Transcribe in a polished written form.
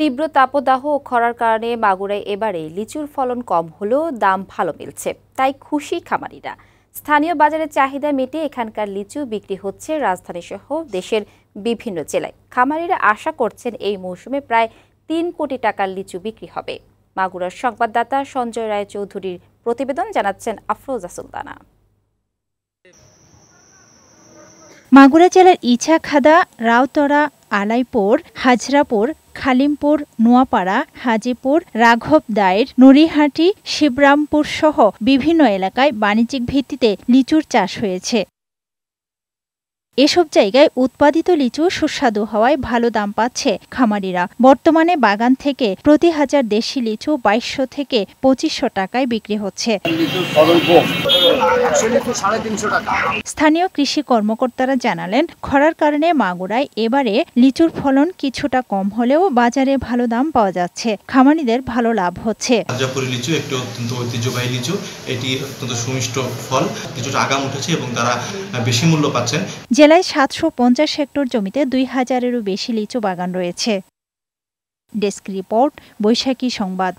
তীব্র তাপদাহ ও খরার কারণে মাগুরায় এবারে লিচুর ফলন কম হলেও দাম ভালো মিলছে, তাই খুশি খামারিরা। স্থানীয় বাজারে চাহিদা মিটিয়ে এখানকার লিচু বিক্রি হচ্ছে রাজধানী সহ দেশের বিভিন্ন জেলায়। খামারিরা আশা করছেন এই মৌসুমে প্রায় ৩ কোটি টাকার লিচু বিক্রি হবে। মাগুরার সংবাদদাতা সঞ্জয় রায় চৌধুরীর প্রতিবেদন, জানাচ্ছেন আফরোজা সুলতানা। মাগুরা জেলার ইছাখাদা, রাউতরা, আলাইপুর, হাজরাপুর, খালিমপুর, নোয়াপাড়া, হাজিপুর, রাঘবদাইর, নুরিহাটি, শিবরামপুর সহ বিভিন্ন এলাকায় বাণিজ্যিক ভিত্তিতে লিচুর চাষ হয়েছে। এসব জায়গায় উৎপাদিত লিচু সুস্বাদু হওয়ায় ভালো দাম পাচ্ছে খামারিরা। বর্তমানে বাগান থেকে প্রতি হাজার দেশি লিচু ২২০০ থেকে ২৫০০ টাকায় বিক্রি হচ্ছে। স্থানীয় কৃষি কর্মকর্তারা জানালেন, খরার কারণে মাগুরায় এবারে লিচুর ফলন কিছুটা কম হলেও বাজারে ভালো দাম পাওয়া যাচ্ছে। খামারিদের ভালো লাভ হচ্ছে। রাজাপুরি লিচু একটি অত্যন্ত ঐতিহ্যবাহী লিচু, এটি অত্যন্ত সুমিষ্ট ফল, কিছুটা আগাম উঠেছে এবং তারা বেশি মূল্য পাচ্ছেন। জেলায় ৭৫০ হেক্টর জমিতে ২০০০-এরও বেশি লিচু বাগান রয়েছে। ডেস্ক রিপোর্ট, বৈশাখী সংবাদ।